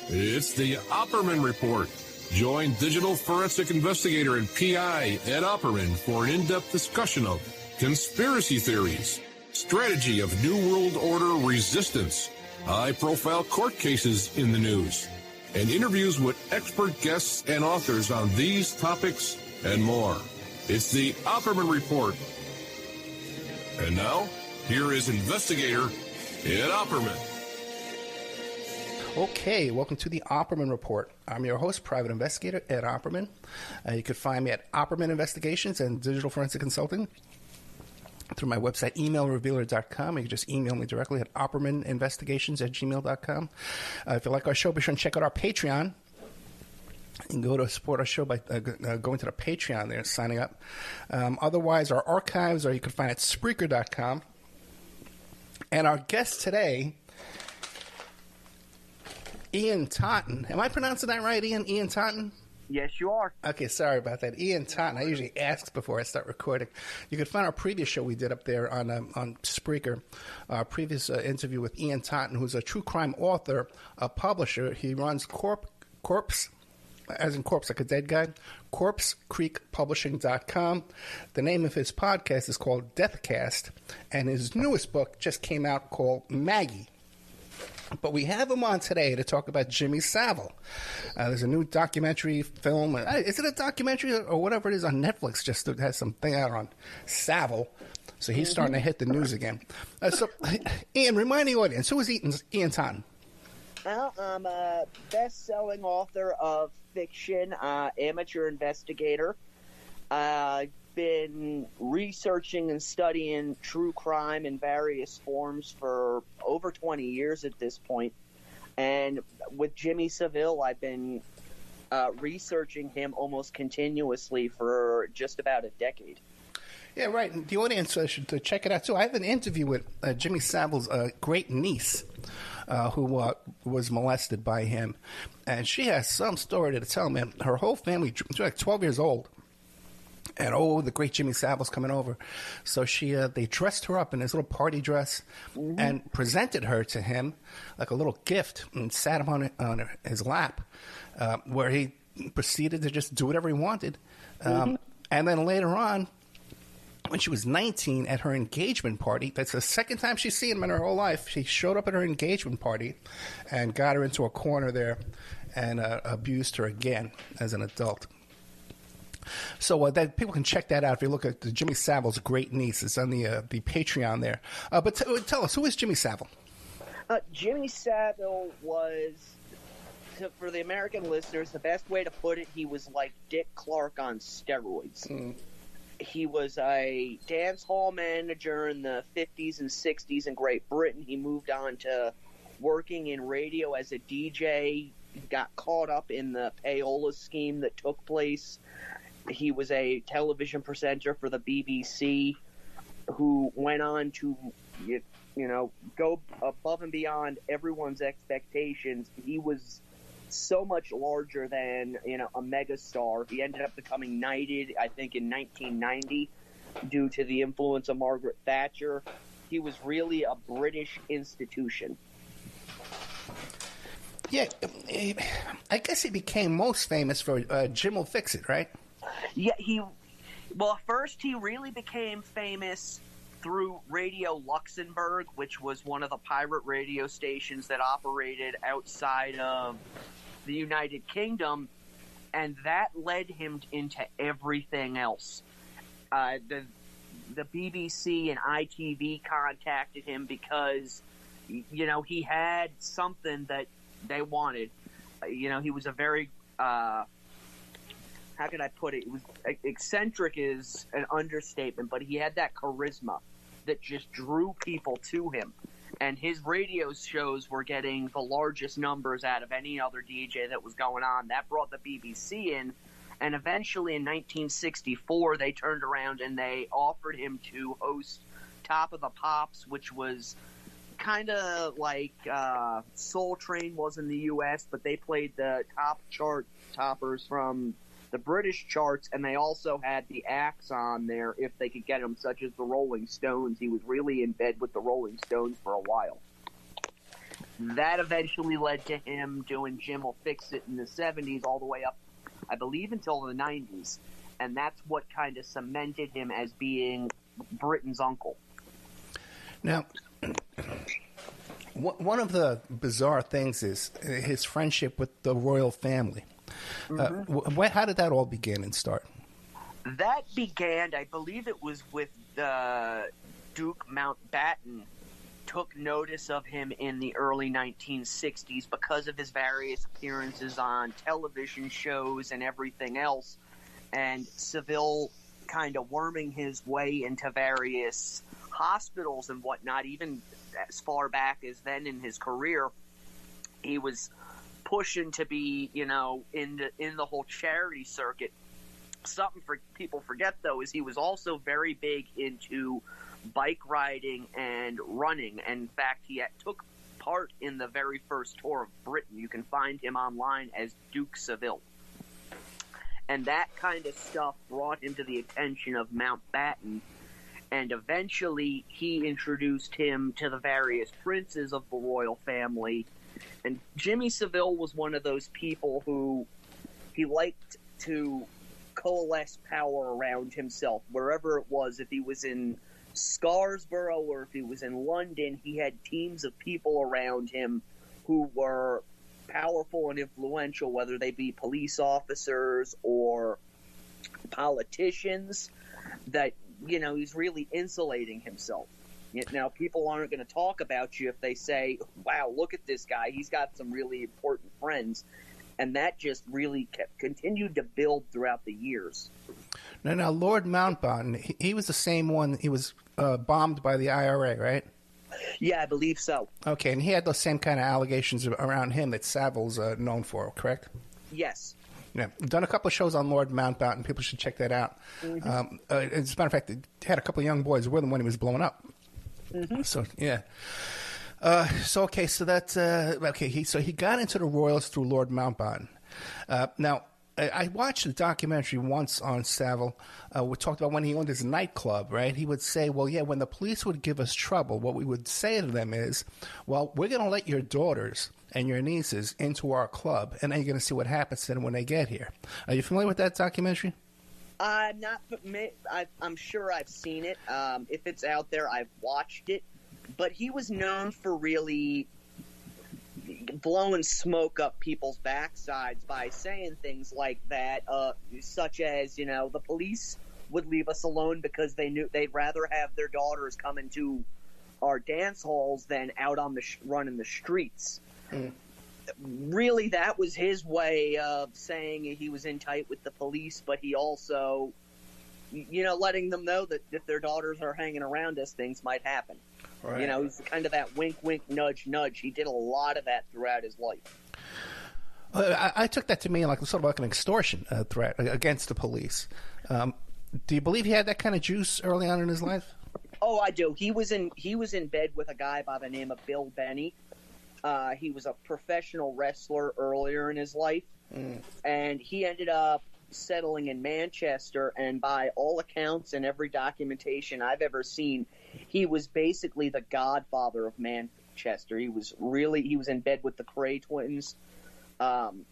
It's the Opperman Report. Join digital forensic investigator and PI Ed Opperman for an in-depth discussion of conspiracy theories, strategy of New World Order resistance, high-profile court cases in the news, and interviews with expert guests and authors on these topics and more. It's the Opperman Report. And now, here is investigator Ed Opperman. Okay, welcome to the Opperman Report. I'm your host, Private Investigator Ed Opperman. You can find me at Opperman Investigations and Digital Forensic Consulting through my website, emailrevealer.com. You can just email me directly at oppermaninvestigations@gmail.com. If you like our show, be sure and check out our Patreon. You can go to support our show by going to the Patreon there and signing up. Otherwise, our archives, or you can find it at Spreaker.com. And our guest today, Ian Totten. Am I pronouncing that right, Ian? Ian Totten? Yes, you are. Okay, sorry about that. Ian Totten. I usually ask before I start recording. You can find our previous show we did up there on Spreaker. Our previous interview with Ian Totten, who's a true crime author, a publisher. He runs Corpse, as in corpse, like a dead guy, CorpseCreekPublishing.com. The name of his podcast is called Deathcast, and his newest book just came out called Maggie. But we have him on today to talk about Jimmy Saville. There's a new documentary film. Is it a documentary or whatever it is on Netflix? Just has something out on Saville. So he's starting to hit the news again. So, Ian, remind the audience, who is Ian Totten? Well, I'm a best-selling author of fiction, amateur investigator. I've been researching and studying true crime in various forms for over 20 years at this point. And with Jimmy Saville, I've been researching him almost continuously for just about a decade. Yeah, right. And the audience should check it out, too. I have an interview with Jimmy Saville's great niece, who was molested by him. And she has some story to tell, man. Her whole family, she's like 12 years old. And, the great Jimmy Saville's coming over. So they dressed her up in this little party dress and presented her to him like a little gift and sat him on his lap, where he proceeded to just do whatever he wanted. And then later on, when she was 19 at her engagement party, that's the second time she's seen him in her whole life, she showed up at her engagement party and got her into a corner there and abused her again as an adult. So that people can check that out if you look at the Jimmy Saville's great niece. It's on the Patreon there. But tell us, who is Jimmy Saville? Jimmy Saville was, for the American listeners, the best way to put it, he was like Dick Clark on steroids. He was a dance hall manager in the 50s and 60s in Great Britain. He moved on to working in radio as a DJ, got caught up in the payola scheme that took place. He was a television presenter for the BBC who went on to, go above and beyond everyone's expectations. He was so much larger than, a megastar. He ended up becoming knighted, I think, in 1990 due to the influence of Margaret Thatcher. He was really a British institution. Yeah, I guess he became most famous for Jim Will Fix It, right? Yeah, first he really became famous through Radio Luxembourg, which was one of the pirate radio stations that operated outside of the United Kingdom, and that led him into everything else. The BBC and ITV contacted him because, he had something that they wanted. He was a very... how can I put it? It was eccentric is an understatement, but he had that charisma that just drew people to him. And his radio shows were getting the largest numbers out of any other DJ that was going on. That brought the BBC in. And eventually in 1964, they turned around and they offered him to host Top of the Pops, which was kind of like Soul Train was in the U.S., but they played the top chart toppers from the British charts, and they also had the acts on there if they could get them, such as the Rolling Stones. He was really in bed with the Rolling Stones for a while. That eventually led to him doing Jim Will Fix It in the 70s all the way up, I believe, until the 90s. And that's what kind of cemented him as being Britain's uncle. Now, one of the bizarre things is his friendship with the royal family. How did that all begin and start? That began, I believe it was with Duke Mountbatten took notice of him in the early 1960s because of his various appearances on television shows and everything else. And Saville kind of worming his way into various hospitals and whatnot, even as far back as then in his career, he was pushing to be, in the whole charity circuit. Something for people forget, though, is he was also very big into bike riding and running. In fact, he took part in the very first tour of Britain. You can find him online as Duke Saville. And that kind of stuff brought him to the attention of Mountbatten, and eventually he introduced him to the various princes of the royal family. And Jimmy Saville was one of those people who he liked to coalesce power around himself, wherever it was. If he was in Scarsborough or if he was in London, he had teams of people around him who were powerful and influential, whether they be police officers or politicians, that, he's really insulating himself. Now, people aren't going to talk about you if they say, wow, look at this guy, he's got some really important friends. And that just really continued to build throughout the years. Now, Lord Mountbatten, he was the same one, he was bombed by the IRA, right? Yeah, I believe so. Okay, and he had those same kind of allegations around him that Saville's known for, correct? Yes. Yeah, done a couple of shows on Lord Mountbatten. People should check that out. Mm-hmm. As a matter of fact, he had a couple of young boys with him when he was blowing up. Mm-hmm. So, yeah. So that's okay. So he got into the Royals through Lord Mountbatten. Now, I watched a documentary once on Saville. We talked about when he owned his nightclub, right? He would say, well, yeah, when the police would give us trouble, what we would say to them is, well, we're going to let your daughters and your nieces into our club, and then you're going to see what happens to them when they get here. Are you familiar with that documentary? I'm not. I'm sure I've seen it. If it's out there, I've watched it. But he was known for really blowing smoke up people's backsides by saying things like that, such as, the police would leave us alone because they knew they'd rather have their daughters come into our dance halls than out on the running the streets. Mm. Really, that was his way of saying he was in tight with the police, but he also, letting them know that if their daughters are hanging around us, things might happen. Right. He's kind of that wink, wink, nudge, nudge. He did a lot of that throughout his life. I took that to mean sort of like an extortion threat against the police. Do you believe he had that kind of juice early on in his life? Oh, I do. He was in bed with a guy by the name of Bill Benny. He was a professional wrestler earlier in his life, and he ended up settling in Manchester, and by all accounts and every documentation I've ever seen, he was basically the godfather of Manchester. He was in bed with the Cray twins, and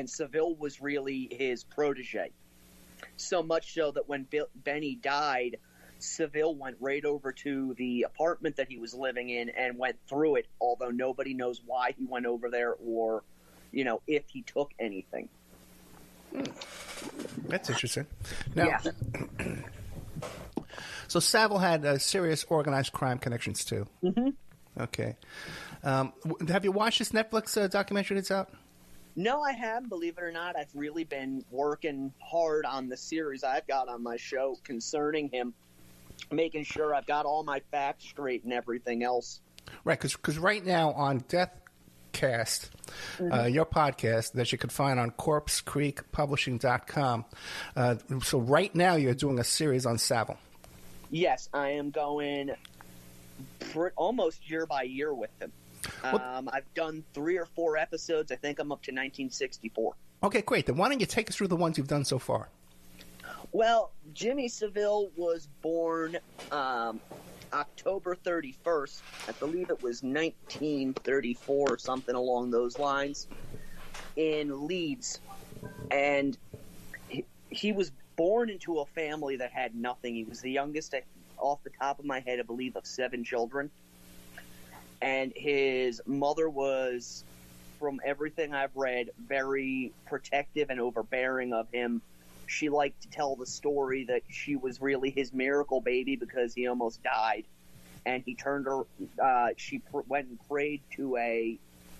Saville was really his protege. So much so that when Benny died, Saville went right over to the apartment that he was living in and went through it, although nobody knows why he went over there or, if he took anything. That's interesting. Now, yeah. So Saville had serious organized crime connections too. Mm-hmm. Okay. Have you watched this Netflix documentary that's out? No, I haven't. Believe it or not, I've really been working hard on the series I've got on my show concerning him, making sure I've got all my facts straight and everything else. Right, because right now on Deathcast, your podcast that you could find on CorpseCreekPublishing.com, so right now you're doing a series on Saville. Yes, I am going almost year by year with him. I've done 3 or 4 episodes. I think I'm up to 1964. Okay, great. Then why don't you take us through the ones you've done so far? Well, Jimmy Saville was born October 31st, I believe it was 1934 or something along those lines, in Leeds. And he was born into a family that had nothing. He was the youngest, off the top of my head, I believe, of 7 children. And his mother was, from everything I've read, very protective and overbearing of him. She liked to tell the story that she was really his miracle baby because he almost died. And he turned her, she went and prayed to a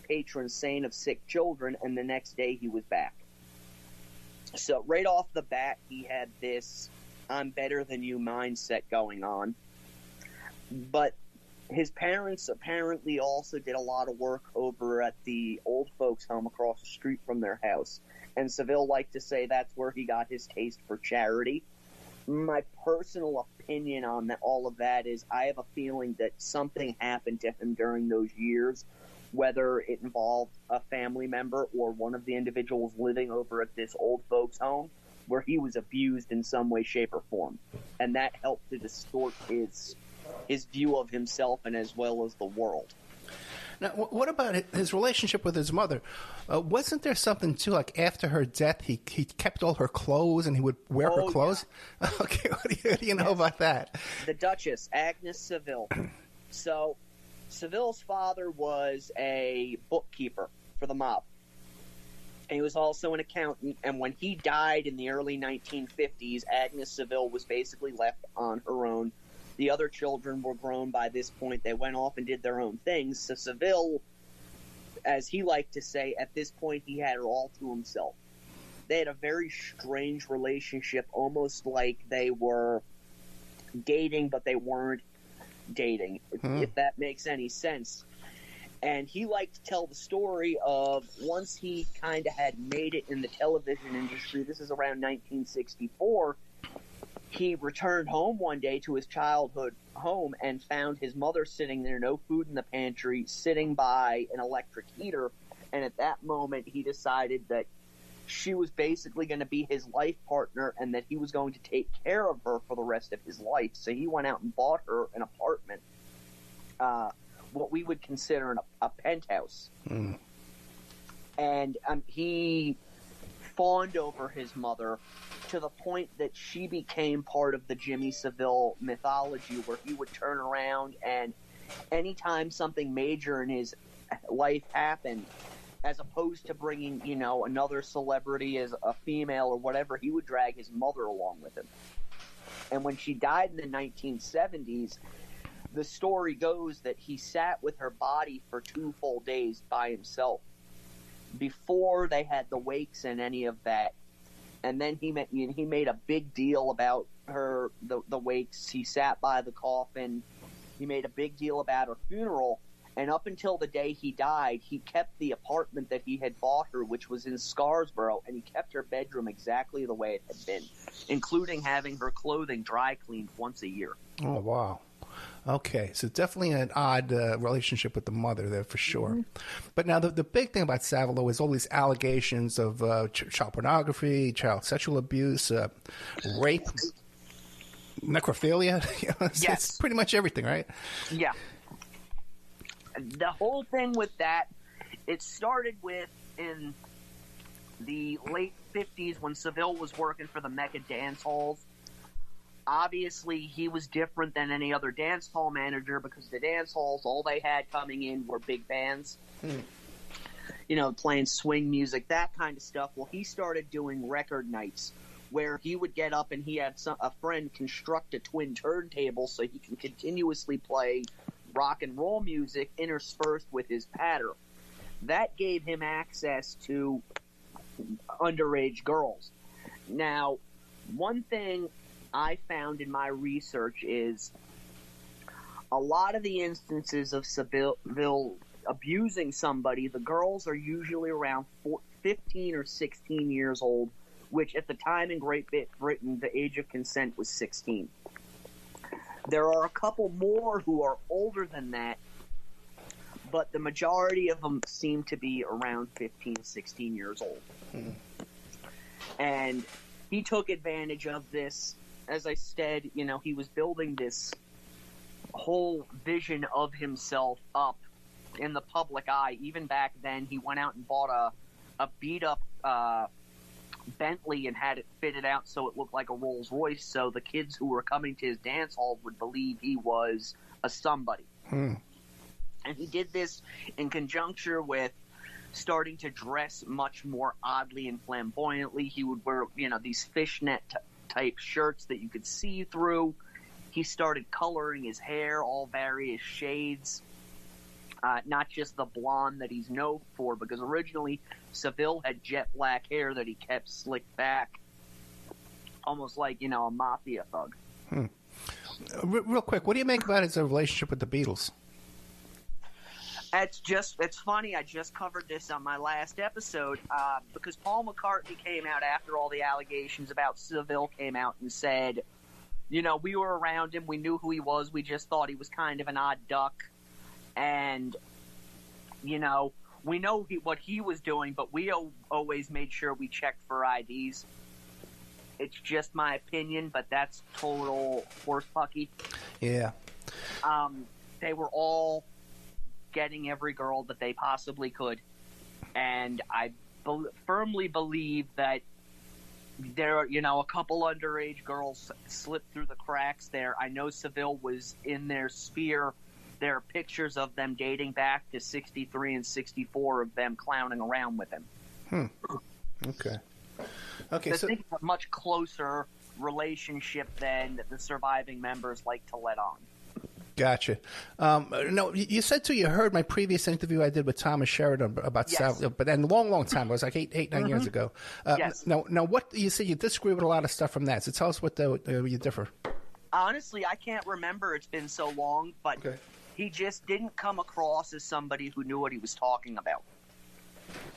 patron saint of sick children, and the next day he was back. So right off the bat, he had this I'm better than you mindset going on. But his parents apparently also did a lot of work over at the old folks' home across the street from their house. And Saville liked to say that's where he got his taste for charity. My personal opinion on all of that is I have a feeling that something happened to him during those years, whether it involved a family member or one of the individuals living over at this old folks' home, where he was abused in some way, shape, or form. And that helped to distort his view of himself and as well as the world. Now, what about his relationship with his mother? Wasn't there something, too, like after her death, he kept all her clothes and he would wear her clothes? Yeah. Okay, what do you know about that? The Duchess, Agnes Saville. So, Saville's father was a bookkeeper for the mob. And he was also an accountant, and when he died in the early 1950s, Agnes Saville was basically left on her own. The other children were grown by this point. They went off and did their own things. So Saville, as he liked to say, at this point he had her all to himself. They had a very strange relationship, almost like they were dating, but they weren't dating, if that makes any sense. And he liked to tell the story of once he kind of had made it in the television industry, this is around 1964, he returned home one day to his childhood home and found his mother sitting there, no food in the pantry, sitting by an electric heater. And at that moment, he decided that she was basically going to be his life partner and that he was going to take care of her for the rest of his life. So he went out and bought her an apartment, what we would consider a penthouse. And he fawned over his mother to the point that she became part of the Jimmy Saville mythology, where he would turn around and anytime something major in his life happened, as opposed to bringing, another celebrity as a female or whatever, he would drag his mother along with him. And when she died in the 1970s, the story goes that he sat with her body for 2 full days by himself before they had the wakes and any of that. And then he made a big deal about the wakes. He sat by the coffin. He made a big deal about her funeral. And up until the day he died, he kept the apartment that he had bought her, which was in Scarborough, and he kept her bedroom exactly the way it had been, including having her clothing dry cleaned once a year. Oh, wow. Okay, so definitely an odd relationship with the mother there for sure. Mm-hmm. But now the big thing about Saville is all these allegations of child pornography, child sexual abuse, rape, necrophilia. It's pretty much everything, right? Yeah. The whole thing with that, it started with in the late 50s when Saville was working for the Mecca dance halls. Obviously, he was different than any other dance hall manager because the dance halls, all they had coming in were big bands, playing swing music, that kind of stuff. Well, he started doing record nights where he would get up and he had a friend construct a twin turntable so he can continuously play rock and roll music interspersed with his patter. That gave him access to underage girls. Now, one thing I found in my research is a lot of the instances of Saville abusing somebody, the girls are usually around 15 or 16 years old, which at the time in Great Britain, the age of consent was 16. There are a couple more who are older than that, but the majority of them seem to be around 15, 16 years old. Mm-hmm. And he took advantage of this. As I said, he was building this whole vision of himself up in the public eye. Even back then, he went out and bought a beat-up Bentley and had it fitted out so it looked like a Rolls Royce, so the kids who were coming to his dance hall would believe he was a somebody. And he did this in conjunction with starting to dress much more oddly and flamboyantly. He would wear, these fishnet type shirts that you could see through. He started coloring his hair all various shades. Not just the blonde that he's known for, because originally Saville had jet black hair that he kept slicked back, almost like, a mafia thug. Real quick, what do you make about his relationship with the Beatles? It's funny, I just covered this on my last episode, because Paul McCartney came out after all the allegations about Saville came out and said, we were around him, we knew who he was, we just thought he was kind of an odd duck. And, we know what he was doing, but we always made sure we checked for IDs. It's just my opinion, but that's total horse pucky. Yeah. They were all getting every girl that they possibly could. And I firmly believe that there, a couple underage girls slipped through the cracks there. I know Saville was in their sphere. There are pictures of them dating back to 63 and 64 of them clowning around with him. Okay, I think it's a much closer relationship than the surviving members like to let on. Gotcha. No, you said too, you heard my previous interview I did with Thomas Sheridan about Saville, but then a long time. It was like 9 years ago. Yes. Now, what you said, you disagree with a lot of stuff from that. So tell us what you differ. Honestly, I can't remember. It's been so long, but he just didn't come across as somebody who knew what he was talking about.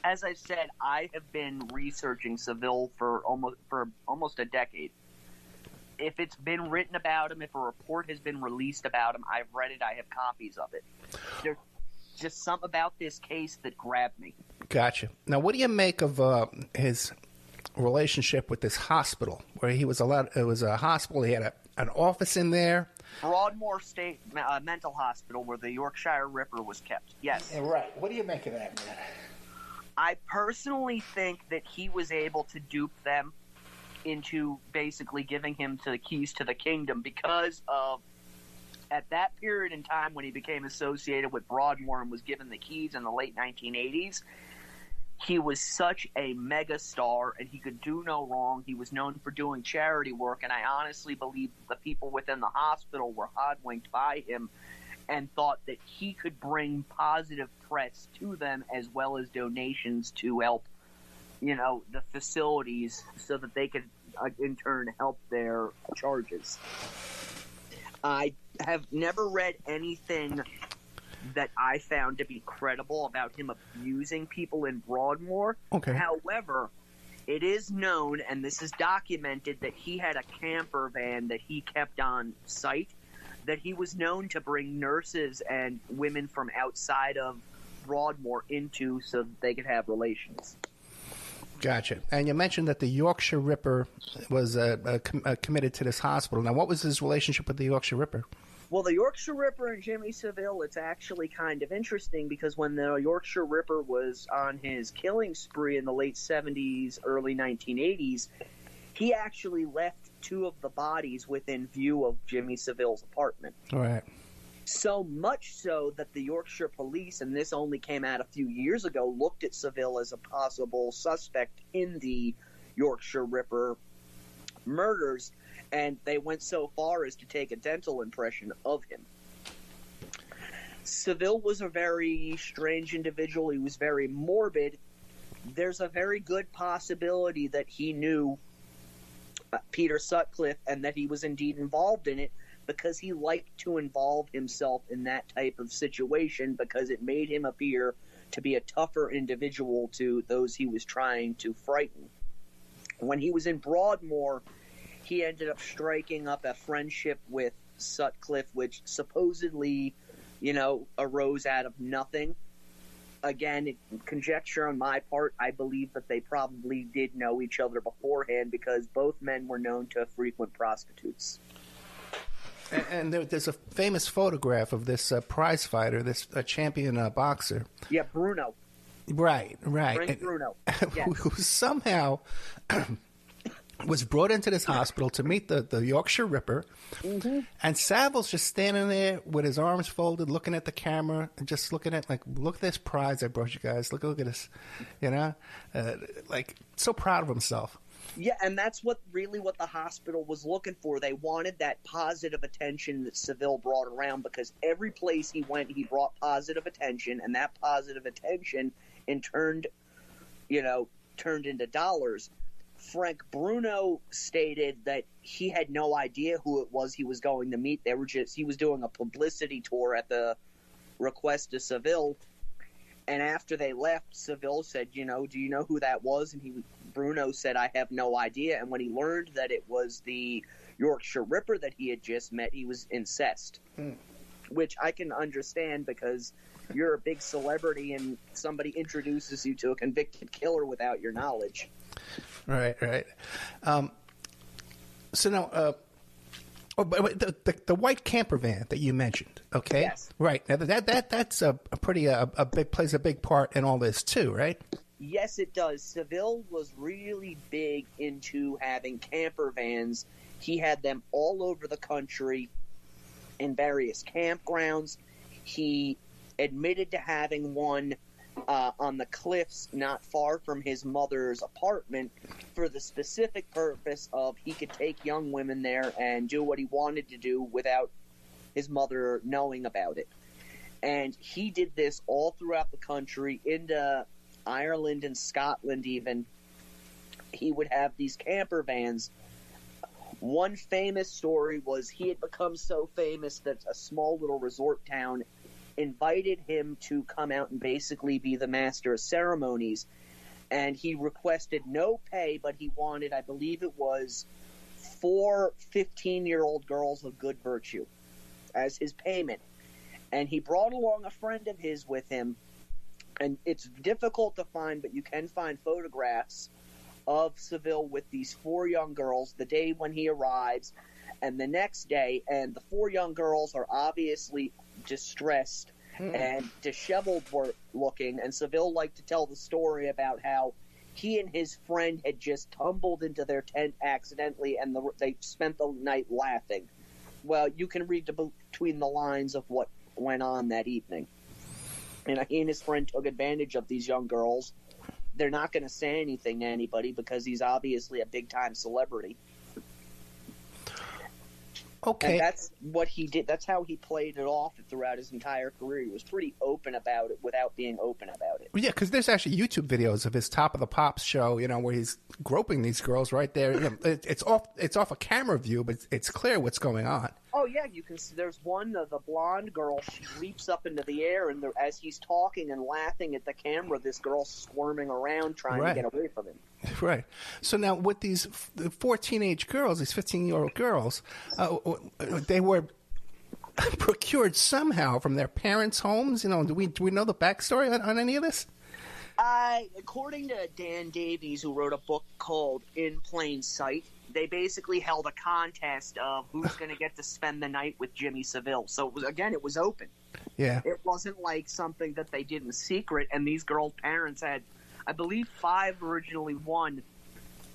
As I said, I have been researching Saville for almost a decade. If it's been written about him, if a report has been released about him, I've read it, I have copies of it. There's just something about this case that grabbed me. Gotcha. Now, what do you make of his relationship with this hospital, where he was allowed? It was a hospital. He had an office in there. Broadmoor State Mental Hospital, where the Yorkshire Ripper was kept. Yes. Yeah, right. What do you make of that, man? I personally think that he was able to dupe them into basically giving him the keys to the kingdom, because of, at that period in time when he became associated with Broadmoor and was given the keys in the late 1980s, he was such a mega star and he could do no wrong. He was known for doing charity work, and I honestly believe the people within the hospital were hoodwinked by him and thought that he could bring positive press to them as well as donations to help, the facilities so that they could, in turn, help their charges. I have never read anything that I found to be credible about him abusing people in Broadmoor. Okay. However, it is known, and this is documented, that he had a camper van that he kept on site, that he was known to bring nurses and women from outside of Broadmoor into so that they could have relations. Gotcha. And you mentioned that the Yorkshire Ripper was committed to this hospital. Now, what was his relationship with the Yorkshire Ripper? Well, the Yorkshire Ripper and Jimmy Saville, it's actually kind of interesting, because when the Yorkshire Ripper was on his killing spree in the late 70s, early 1980s, he actually left 2 of the bodies within view of Jimmy Saville's apartment. All right. So much so that the Yorkshire police, and this only came out a few years ago, looked at Saville as a possible suspect in the Yorkshire Ripper murders, and they went so far as to take a dental impression of him. Saville was a very strange individual. He was very morbid. There's a very good possibility that he knew Peter Sutcliffe and that he was indeed involved in it, because he liked to involve himself in that type of situation because it made him appear to be a tougher individual to those he was trying to frighten. When he was in Broadmoor, he ended up striking up a friendship with Sutcliffe, which supposedly, arose out of nothing. Again, conjecture on my part, I believe that they probably did know each other beforehand, because both men were known to frequent prostitutes. And there's a famous photograph of this prize fighter, this champion boxer. Yeah, Bruno. Right. Frank Bruno. Yes. Who somehow was brought into this hospital to meet the Yorkshire Ripper. Mm-hmm. And Saville's just standing there with his arms folded, looking at the camera, and just looking at, like, look at this prize I brought you guys. Look at this, like, so proud of himself. Yeah, and that's what the hospital was looking for. They wanted that positive attention that Saville brought around, because every place he went, he brought positive attention, and that positive attention in turn, turned into dollars. Frank Bruno stated that he had no idea who it was he was going to meet. He was doing a publicity tour at the request of Saville. And after they left, Saville said, do you know who that was? And Bruno said, I have no idea. And when he learned that it was the Yorkshire Ripper that he had just met, he was incensed, which I can understand, because you're a big celebrity and somebody introduces you to a convicted killer without your knowledge. Right. So now, the white camper van that you mentioned, okay? Yes. Right. Now that's a big plays a big part in all this too, right? Yes, it does. Saville was really big into having camper vans. He had them all over the country in various campgrounds. He admitted to having one on the cliffs not far from his mother's apartment, for the specific purpose of he could take young women there and do what he wanted to do without his mother knowing about it. And he did this all throughout the country, into Ireland and Scotland even. He would have these camper vans. One famous story was he had become so famous that a small little resort town invited him to come out and basically be the master of ceremonies. And he requested no pay, but he wanted, I believe it was, 4 15-year-old girls of good virtue as his payment. And he brought along a friend of his with him. And it's difficult to find, but you can find photographs of Saville with these 4 young girls the day when he arrives and the next day. And the 4 young girls are obviously distressed and disheveled looking. And Saville liked to tell the story about how he and his friend had just tumbled into their tent accidentally, and they spent the night laughing. Well, you can read between the lines of what went on that evening. And he and his friend took advantage of these young girls. They're not going to say anything to anybody because he's obviously a big-time celebrity. Okay. And that's what he did. That's how he played it off throughout his entire career. He was pretty open about it without being open about it. Yeah, because there's actually YouTube videos of his Top of the Pops show, where he's groping these girls right there. It's off a camera view, but it's clear what's going on. Oh, yeah, you can see there's one, the blonde girl, she leaps up into the air, and as he's talking and laughing at the camera, this girl's squirming around trying to get away from him. Right. So now with these 4 teenage girls, these 15-year-old girls, they were procured somehow from their parents' homes. Do we know the backstory on any of this? According to Dan Davies, who wrote a book called In Plain Sight, they basically held a contest of who's going to get to spend the night with Jimmy Saville. So it was open. Yeah. It wasn't like something that they did in secret. And these girls' parents had, I believe, 5 originally won,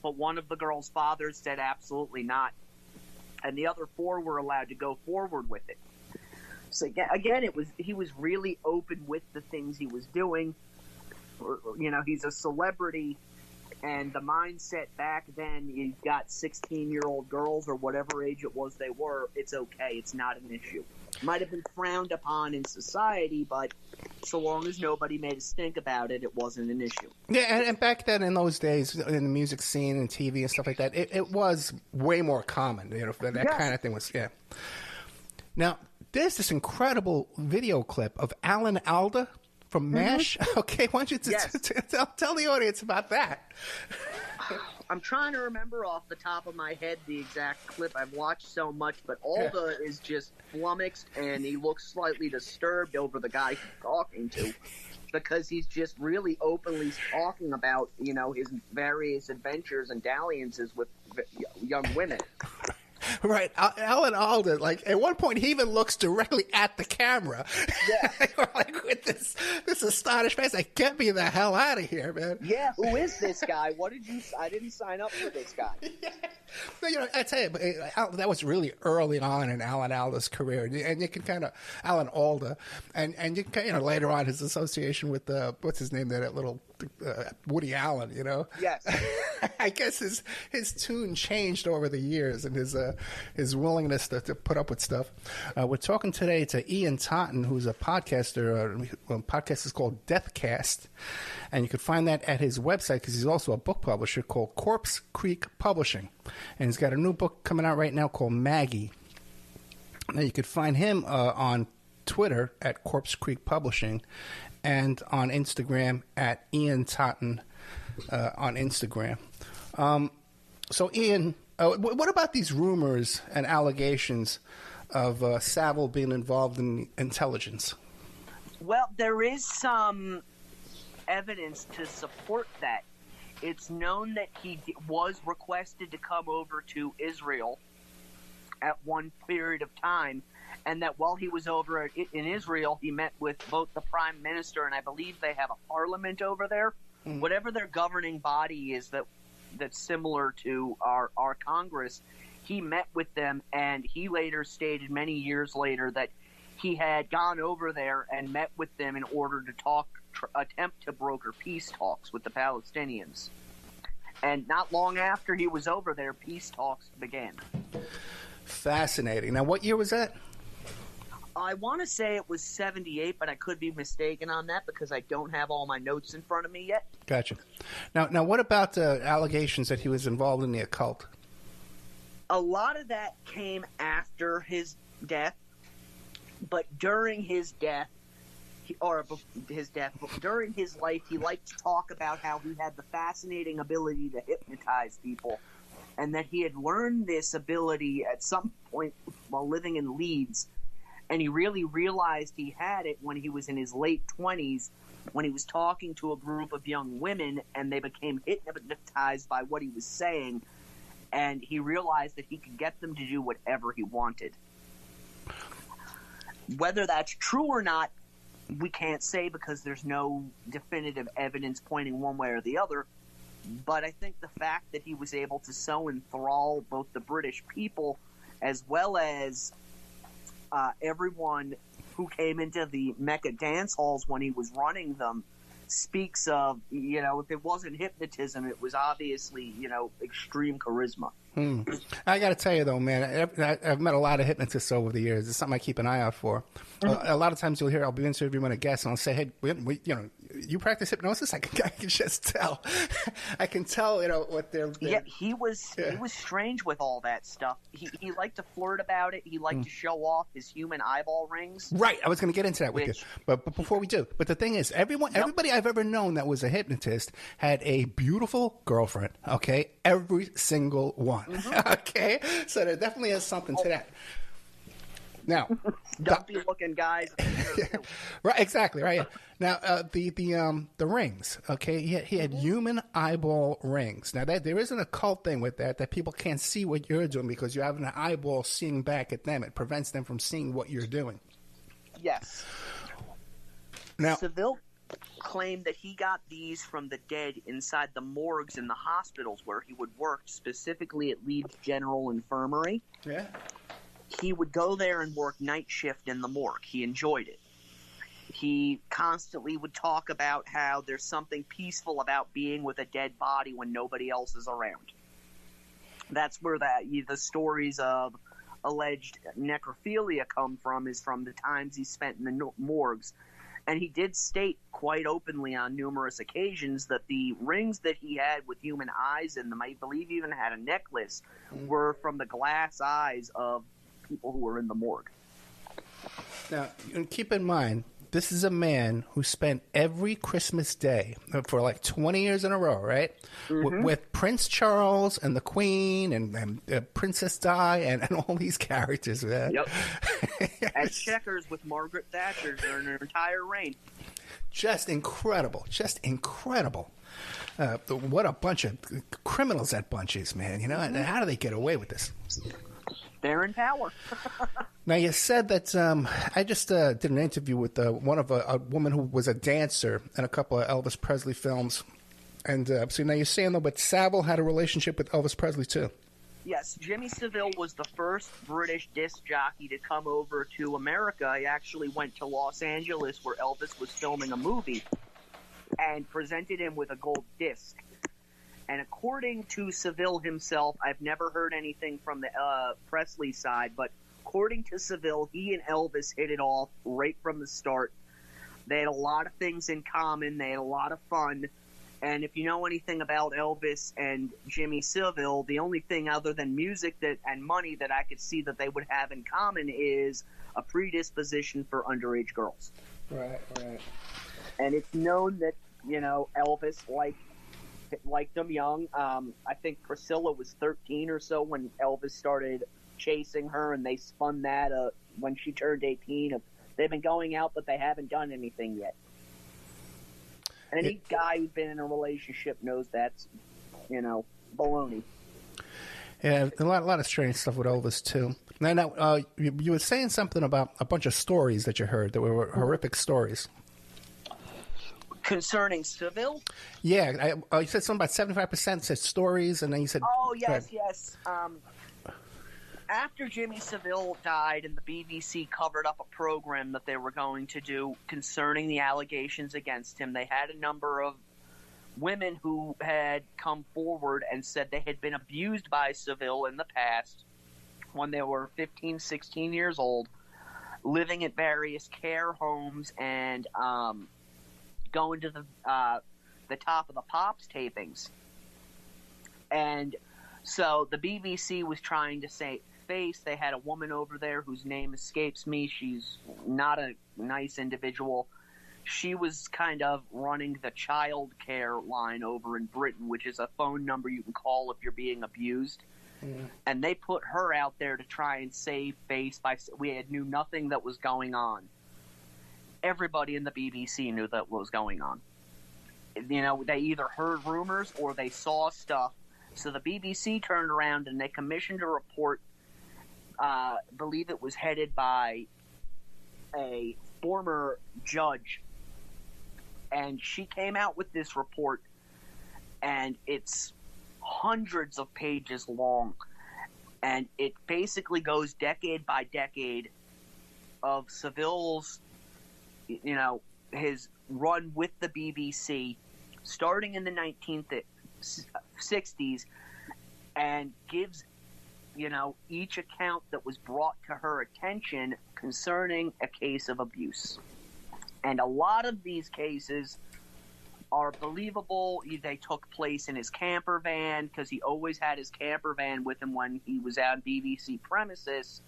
but one of the girls' fathers said absolutely not, and the other 4 were allowed to go forward with it. So again, he was really open with the things he was doing. He's a celebrity, and the mindset back then, you got 16-year-old girls or whatever age it was they were, it's okay, it's not an issue. Might have been frowned upon in society, but so long as nobody made a stink about it, it wasn't an issue. Yeah, and back then in those days, in the music scene and TV and stuff like that, it was way more common. That kind of thing was, yeah. Now, there's this incredible video clip of Alan Alda from MASH. Mm-hmm. Okay, why don't you tell the audience about that? I'm trying to remember off the top of my head the exact clip. I've watched so much, but Alda is just flummoxed, and he looks slightly disturbed over the guy he's talking to, because he's just really openly talking about, his various adventures and dalliances with young women. Right. Alan Alda, like, at one point, he even looks directly at the camera. Yeah. Like, with this astonished face, like, get me the hell out of here, man. Yeah, who is this guy? I didn't sign up for this guy. Yeah. But, I tell you, that was really early on in Alan Alda's career. And you can kind of, Alan Alda, and you can, later on his association with, what's his name there, that little Woody Allen, Yes. I guess his tune changed over the years, and his willingness to put up with stuff. We're talking today to Ian Totten, who's a podcaster. Podcast is called Deathcast, and you can find that at his website because he's also a book publisher called Corpse Creek Publishing, and he's got a new book coming out right now called Maggie. Now you could find him on Twitter at Corpse Creek Publishing, and on Instagram at Ian Totten on Instagram. So, Ian, what about these rumors and allegations of Saville being involved in intelligence? Well, there is some evidence to support that. It's known that he was requested to come over to Israel at one period of time, and that while he was over in Israel, he met with both the prime minister, and I believe they have a parliament over there. Mm-hmm. Whatever their governing body is that's similar to our Congress, he met with them, and he later stated many years later that he had gone over there and met with them in order to attempt to broker peace talks with the Palestinians. And not long after he was over there, peace talks began. Fascinating. Now, what year was that? I want to say it was 78, but I could be mistaken on that because I don't have all my notes in front of me yet. Gotcha. Now, what about the allegations that he was involved in the occult? A lot of that came after his death, but during his death, during his life, he liked to talk about how he had the fascinating ability to hypnotize people, and that he had learned this ability at some point while living in Leeds. And he really realized he had it when he was in his late 20s, when he was talking to a group of young women, and they became hypnotized by what he was saying. And he realized that he could get them to do whatever he wanted. Whether that's true or not, we can't say because there's no definitive evidence pointing one way or the other. But I think the fact that he was able to so enthrall both the British people as well as everyone who came into the Mecca dance halls when he was running them speaks of, if it wasn't hypnotism, it was obviously, extreme charisma. I got to tell you, though, man, I've met a lot of hypnotists over the years. It's something I keep an eye out for. A lot of times you'll hear I'll be interviewing a guest, and I'll say, hey, you practice hypnosis? I can just tell. I can tell, what they're... Yeah, he was strange with all that stuff. He liked to flirt about it. He liked to show off his human eyeball rings. Right. I was going to get into that with you. But before we do, but the thing is, everybody I've ever known that was a hypnotist had a beautiful girlfriend, okay? Every single one. Mm-hmm. Okay, so there definitely is something to that. Now, dumpy looking guys. Right, exactly, right. Now, the rings. Okay, he had human eyeball rings. Now, there is an occult thing with that people can't see what you're doing because you have an eyeball seeing back at them. It prevents them from seeing what you're doing. Yes. Now, Saville claimed that he got these from the dead inside the morgues in the hospitals where he would work, specifically at Leeds General Infirmary. Yeah. He would go there and work night shift in the morgue. He enjoyed it. He constantly would talk about how there's something peaceful about being with a dead body when nobody else is around. That's where the stories of alleged necrophilia come from, is from the times he spent in the morgues. And he did state quite openly on numerous occasions that the rings that he had with human eyes in them, I believe even had a necklace, were from the glass eyes of people who were in the morgue. Now, keep in mind, this is a man who spent every Christmas day for like 20 years in a row, right? Mm-hmm. With Prince Charles and the Queen and Princess Di and all these characters. Man. Yep. At checkers with Margaret Thatcher during her entire reign. Just incredible. Just incredible. What a bunch of criminals that bunch is, man. Mm-hmm. And how do they get away with this? They're in power. Now, you said that I just did an interview with one of a woman who was a dancer in a couple of Elvis Presley films. And so now you're saying, though, but Saville had a relationship with Elvis Presley, too. Yes, Jimmy Saville was the first British disc jockey to come over to America. He actually went to Los Angeles where Elvis was filming a movie and presented him with a gold disc. And according to Saville himself, I've never heard anything from the Presley side, but according to Saville, he and Elvis hit it off right from the start. They had a lot of things in common. They had a lot of fun. And if you know anything about Elvis and Jimmy Saville, the only thing other than music and money that I could see that they would have in common is a predisposition for underage girls. Right. And it's known that, Elvis liked them young. I think Priscilla was 13 or so when Elvis started chasing her, and they spun that when she turned 18. They've been going out, but they haven't done anything yet. Any guy who's been in a relationship knows that's, baloney. Yeah, a lot of strange stuff with Elvis, too. Now you were saying something about a bunch of stories that you heard that were horrific stories. Concerning Saville? Yeah, you said something about 75% said stories, and then you said... Oh, yes. After Jimmy Saville died and the BBC covered up a program that they were going to do concerning the allegations against him, they had a number of women who had come forward and said they had been abused by Saville in the past when they were 15, 16 years old, living at various care homes and going to the Top of the Pops tapings. And so the BBC was trying to say... They had a woman over there whose name escapes me. She's not a nice individual. She was kind of running the child care line over in Britain, which is a phone number you can call if you're being abused. Mm. And they put her out there to try and save face. We knew nothing that was going on. Everybody in the BBC knew that was going on. They either heard rumors or they saw stuff. So the BBC turned around and they commissioned a report. Believe it was headed by a former judge, and she came out with this report, and it's hundreds of pages long, and it basically goes decade by decade of Saville's, his run with the BBC, starting in the 1960s, and gives each account that was brought to her attention concerning a case of abuse. And a lot of these cases are believable. They took place in his camper van because he always had his camper van with him when he was on BBC premises.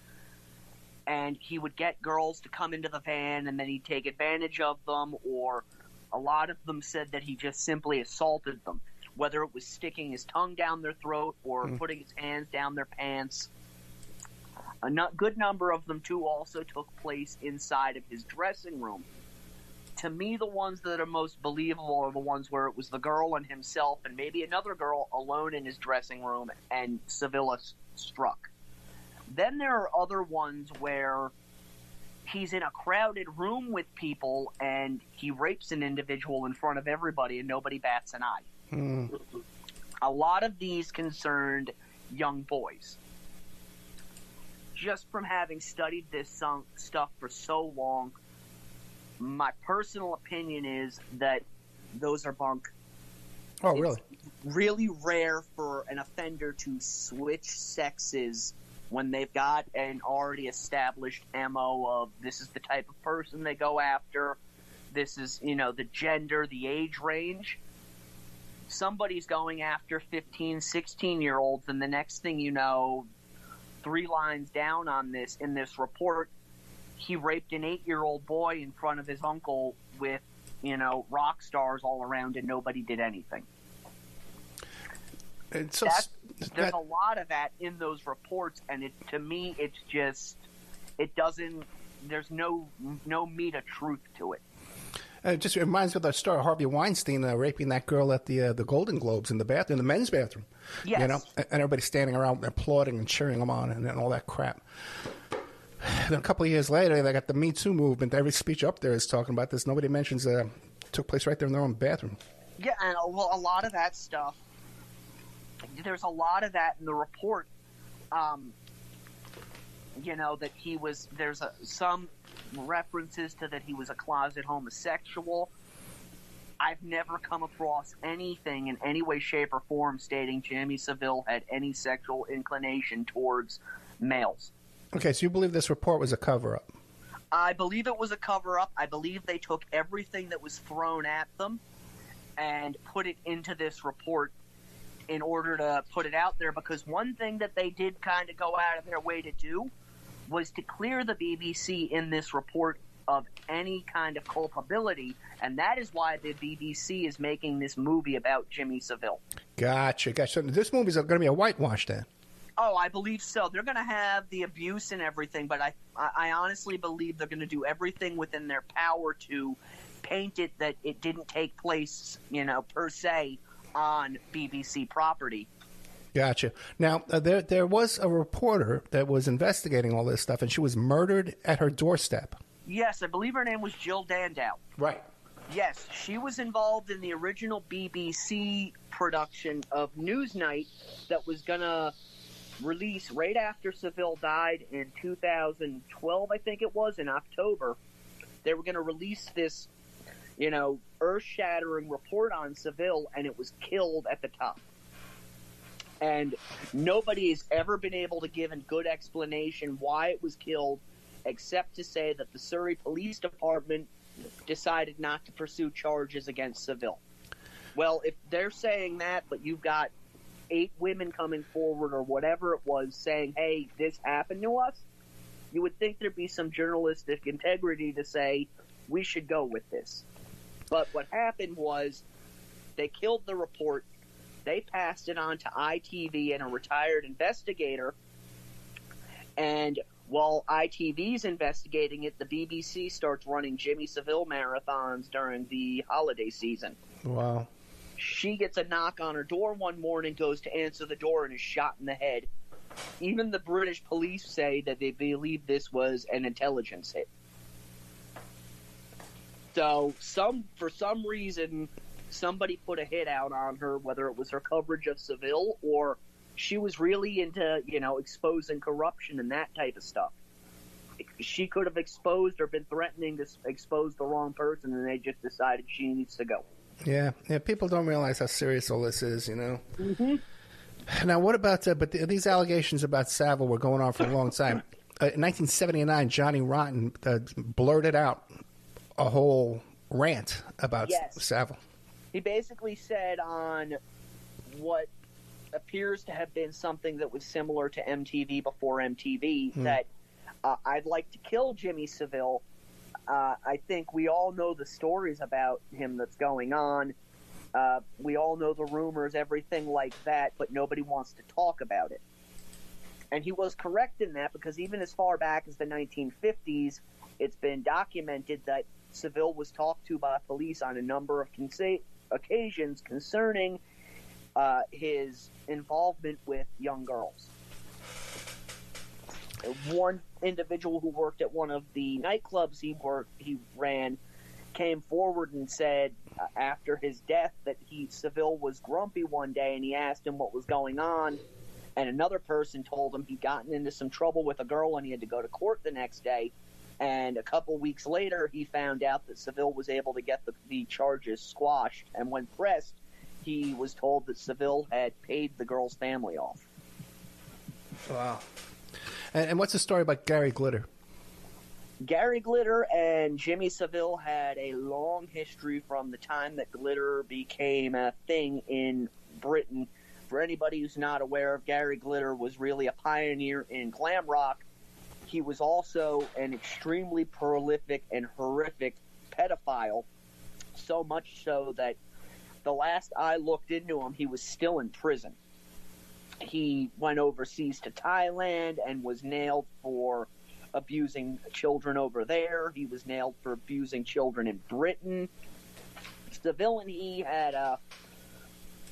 And he would get girls to come into the van and then he'd take advantage of them, or a lot of them said that he just simply assaulted them. Whether it was sticking his tongue down their throat or putting his hands down their pants. A good number of them, too, also took place inside of his dressing room. To me, the ones that are most believable are the ones where it was the girl and himself and maybe another girl alone in his dressing room and Saville struck. Then there are other ones where he's in a crowded room with people and he rapes an individual in front of everybody and nobody bats an eye. A lot of these concerned young boys. Just from having studied this stuff for so long, my personal opinion is that those are bunk. Oh, really? It's really rare for an offender to switch sexes when they've got an already established MO of this is the type of person they go after, this is, the gender, the age range. Somebody's going after 15, 16-year-olds, and the next thing you know, 3 lines down on this, in this report, he raped an 8-year-old boy in front of his uncle with, rock stars all around, and nobody did anything. And so there's a lot of that in those reports, and to me, it's just, it doesn't, there's no meat of truth to it. It just reminds me of the story of Harvey Weinstein raping that girl at the Golden Globes in the bathroom, the men's bathroom. Yes. You know, and everybody standing around applauding and cheering him on and all that crap. Then a couple of years later, they got the Me Too movement. Every speech up there is talking about this. Nobody mentions took place right there in their own bathroom. Yeah, and a lot of that stuff, there's a lot of that in the report. You know, that there's some references to that he was a closet homosexual. I've never come across anything in any way, shape, or form stating Jimmy Saville had any sexual inclination towards males. Okay, so you believe this report was a cover-up? I believe it was a cover-up. I believe they took everything that was thrown at them and put it into this report in order to put it out there, because one thing that they did kind of go out of their way to do was to clear the BBC in this report of any kind of culpability, and that is why the BBC is making this movie about Jimmy Saville. Gotcha. So this movie's going to be a whitewash then? Oh, I believe so. They're going to have the abuse and everything, but I honestly believe they're going to do everything within their power to paint it that it didn't take place, you know, per se, on BBC property. Gotcha. Now, there was a reporter that was investigating all this stuff, and she was murdered at her doorstep. Yes, I believe her name was Jill Dandow. Right. Yes, she was involved in the original BBC production of Newsnight that was going to release right after Saville died in 2012, I think it was, in October. They were going to release this, you know, earth-shattering report on Saville, and it was killed at the top. And nobody has ever been able to give a good explanation why it was killed, except to say that the Surrey Police Department decided not to pursue charges against Saville. Well, if they're saying that, but you've got 8 women coming forward or whatever it was saying, hey, this happened to us, you would think there'd be some journalistic integrity to say, we should go with this. But what happened was they killed the report. They passed it on to ITV and a retired investigator. And while ITV's investigating it, the BBC starts running Jimmy Saville marathons during the holiday season. Wow. She gets a knock on her door one morning, goes to answer the door, and is shot in the head. Even the British police say that they believe this was an intelligence hit. So, for some reason, somebody put a hit out on her, whether it was her coverage of Saville or she was really into, you know, exposing corruption and that type of stuff. She could have exposed or been threatening to expose the wrong person, and they just decided she needs to go. Yeah, people don't realize how serious all this is, you know. Mm-hmm. Now, what about, but these allegations about Saville were going on for a long time. In 1979, Johnny Rotten blurted out a whole rant about Saville. He basically said on what appears to have been something that was similar to MTV before MTV that I'd like to kill Jimmy Saville. I think we all know the stories about him that's going on. We all know the rumors, everything like that, but nobody wants to talk about it. And he was correct in that, because even as far back as the 1950s, it's been documented that Saville was talked to by police on a number of occasions concerning his involvement with young girls. One individual who worked at one of the nightclubs he ran came forward and said after his death that Saville was grumpy one day, and he asked him what was going on, and another person told him he'd gotten into some trouble with a girl and he had to go to court the next day. And a couple weeks later, he found out that Saville was able to get the charges squashed, and when pressed, he was told that Saville had paid the girl's family off. Wow. And what's the story about Gary Glitter? Gary Glitter and Jimmy Saville had a long history from the time that glitter became a thing in Britain. For anybody who's not aware of, Gary Glitter was really a pioneer in glam rock. He was also an extremely prolific and horrific pedophile, so much so that the last I looked into him, he was still in prison. He went overseas to Thailand and was nailed for abusing children over there. He was nailed for abusing children in Britain. Saville and he had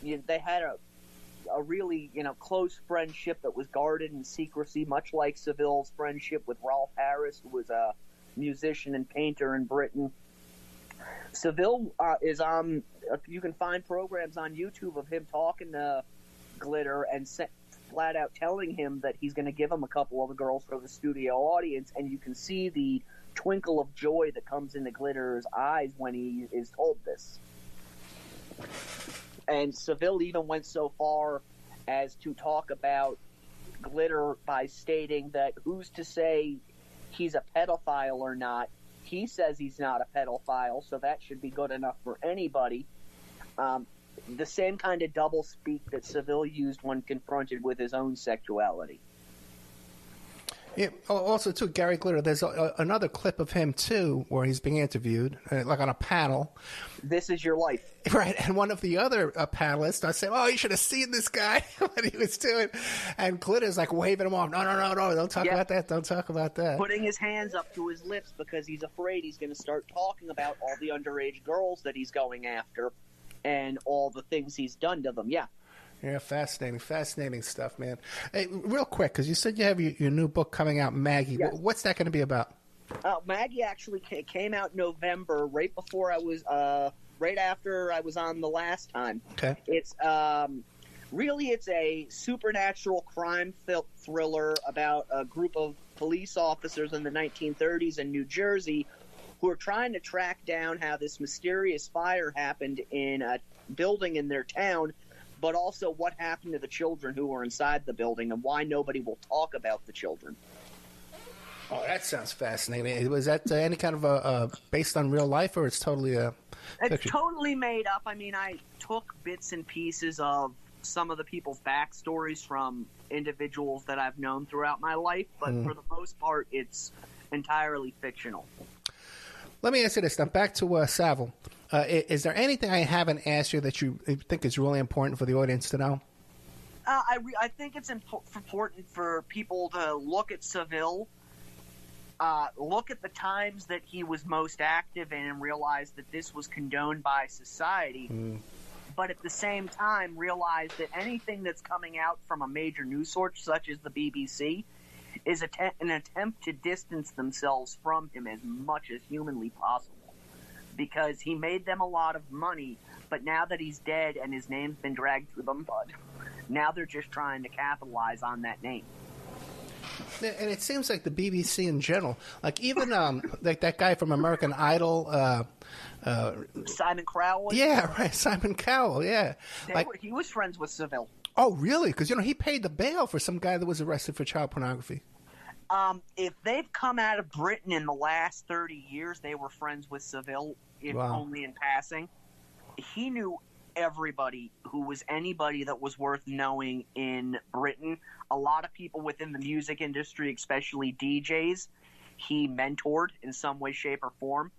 they had a really, close friendship that was guarded in secrecy, much like Saville's friendship with Rolf Harris, who was a musician and painter in Britain. Saville is on, you can find programs on YouTube of him talking to Glitter and flat out telling him that he's going to give him a couple of the girls for the studio audience, and you can see the twinkle of joy that comes into Glitter's eyes when he is told this. And Saville even went so far as to talk about Glitter by stating that who's to say he's a pedophile or not. He says he's not a pedophile, so that should be good enough for anybody. The same kind of doublespeak that Saville used when confronted with his own sexuality. Yeah. Also, too, Gary Glitter, there's another clip of him, too, where he's being interviewed, like on a panel. This is your life. Right, and one of the other panelists starts saying, "Oh, you should have seen this guy," what he was doing. And Glitter's like waving him off. No, don't talk about that. Don't talk about that. Putting his hands up to his lips because he's afraid he's going to start talking about all the underage girls that he's going after and all the things he's done to them. Yeah. Yeah, fascinating stuff, man. Hey, real quick, because you said you have your new book coming out, Maggie. Yes. What's that going to be about? Maggie actually came out in November, right before I was, right after I was on the last time. Okay. It's really it's a supernatural crime thriller about a group of police officers in the 1930s in New Jersey who are trying to track down how this mysterious fire happened in a building in their town, but also what happened to the children who were inside the building and why nobody will talk about the children. Oh, that sounds fascinating. Was that any kind of based on real life, or it's totally fiction? It's totally made up. I mean, I took bits and pieces of some of the people's backstories from individuals that I've known throughout my life, but for the most part, it's entirely fictional. Let me ask you this. Now, back to Saville. Is there anything I haven't asked you that you think is really important for the audience to know? I think it's important for people to look at Saville, look at the times that he was most active in and realize that this was condoned by society. But at the same time, realize that anything that's coming out from a major news source such as the BBC is an attempt to distance themselves from him as much as humanly possible. Because he made them a lot of money, but now that he's dead and his name's been dragged through the mud, now they're just trying to capitalize on that name. And it seems like the BBC in general, like even like that guy from American Idol, Simon Cowell. Yeah, right, Simon Cowell. Yeah, he was friends with Saville. Oh, really? Because he paid the bail for some guy that was arrested for child pornography. If they've come out of Britain in the last 30 years, they were friends with Saville, only in passing. He knew everybody who was anybody that was worth knowing in Britain. A lot of people within the music industry, especially DJs, he mentored in some way, shape, or form.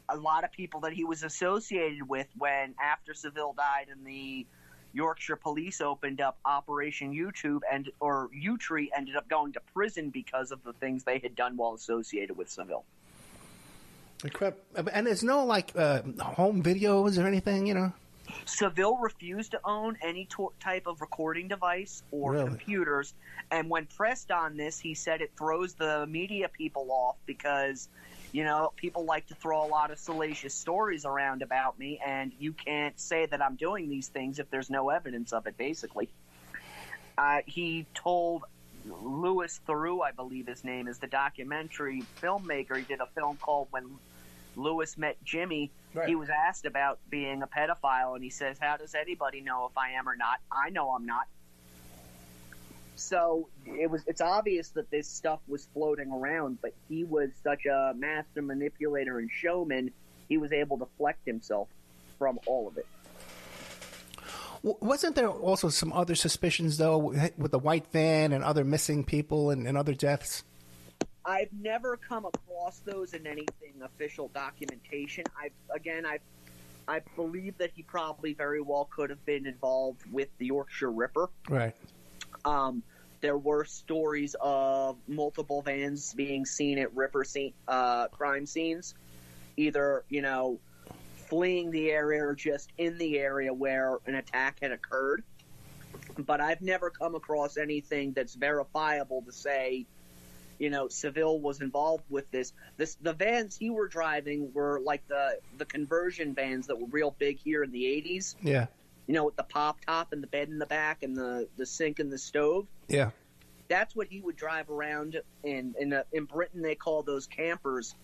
A lot of people that he was associated with when, after Saville died and the Yorkshire police opened up Operation U-Tree ended up going to prison because of the things they had done while associated with Saville. And there's no home videos or anything, Saville refused to own any type of recording device or computers, and when pressed on this, he said it throws the media people off because people like to throw a lot of salacious stories around about me, and you can't say that I'm doing these things if there's no evidence of it, basically. He told Louis Theroux, I believe his name is, the documentary filmmaker, he did a film called When Louis Met Jimmy. Right. He was asked about being a pedophile, and he says, how does anybody know if I am or not? I know I'm not. So it's obvious that this stuff was floating around, but he was such a master manipulator and showman, he was able to deflect himself from all of it. Wasn't there also some other suspicions, though, with the white van and other missing people and other deaths? I've never come across those in anything official documentation. I believe that he probably very well could have been involved with the Yorkshire Ripper. Right. There were stories of multiple vans being seen at crime scenes, either, fleeing the area or just in the area where an attack had occurred. But I've never come across anything that's verifiable to say, Saville was involved with this. The vans he were driving were like the conversion vans that were real big here in the 80s. Yeah. With the pop top and the bed in the back and the sink and the stove. Yeah. That's what he would drive around in Britain. They call those campers.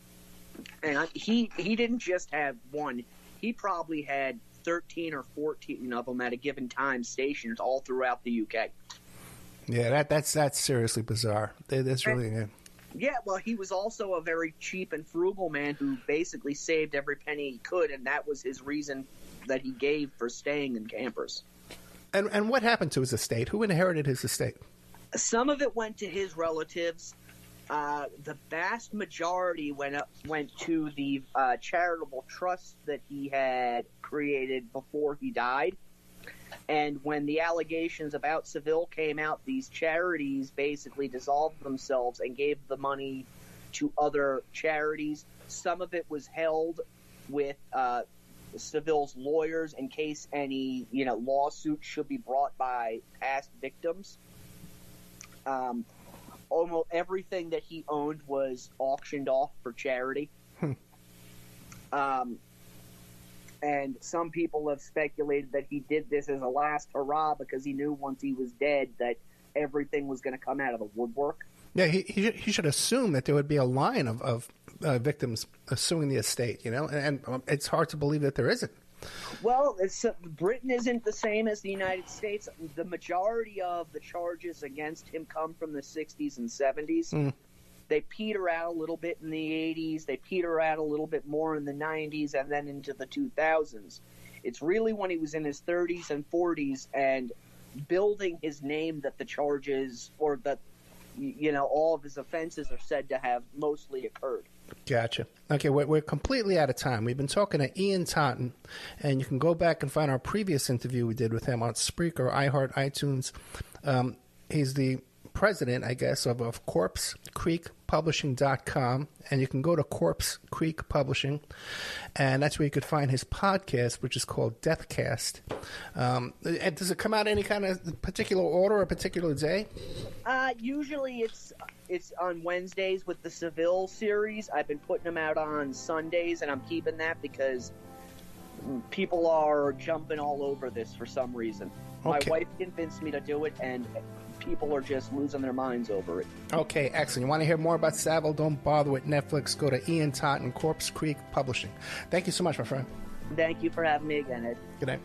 And he didn't just have one. He probably had 13 or 14 of them at a given time stationed all throughout the UK. Yeah, that's seriously bizarre. That's really good. Yeah, well, he was also a very cheap and frugal man who basically saved every penny he could, and that was his reason that he gave for staying in campers. And what happened to his estate? Who inherited his estate? Some of it went to his relatives. The vast majority went to the charitable trust that he had created before he died. And when the allegations about Saville came out, these charities basically dissolved themselves and gave the money to other charities. Some of it was held with Saville's lawyers in case any lawsuits should be brought by past victims. Almost everything that he owned was auctioned off for charity. And some people have speculated that he did this as a last hurrah because he knew once he was dead that everything was going to come out of the woodwork. Yeah, he should assume that there would be a line of victims suing the estate, and it's hard to believe that there isn't. Well, Britain isn't the same as the United States. The majority of the charges against him come from the 60s and 70s. They peter out a little bit in the 80s. They peter out a little bit more in the 90s and then into the 2000s. It's really when he was in his 30s and 40s and building his name that the charges or that, all of his offenses are said to have mostly occurred. Gotcha. Okay, we're completely out of time. We've been talking to Ian Totten, and you can go back and find our previous interview we did with him on Spreaker, iHeart, iTunes. He's the president, I guess, of CorpseCreekPublishing.com, and you can go to Corpse Creek Publishing, and that's where you could find his podcast, which is called Deathcast. Does it come out any kind of particular order or particular day? Usually it's on Wednesdays with the Saville series. I've been putting them out on Sundays, and I'm keeping that because people are jumping all over this for some reason. Okay. My wife convinced me to do it, and people are just losing their minds over it. Okay, excellent. You want to hear more about Saville? Don't bother with Netflix. Go to Ian Totten, Corpse Creek Publishing. Thank you so much, my friend. Thank you for having me again, Ed. Good night.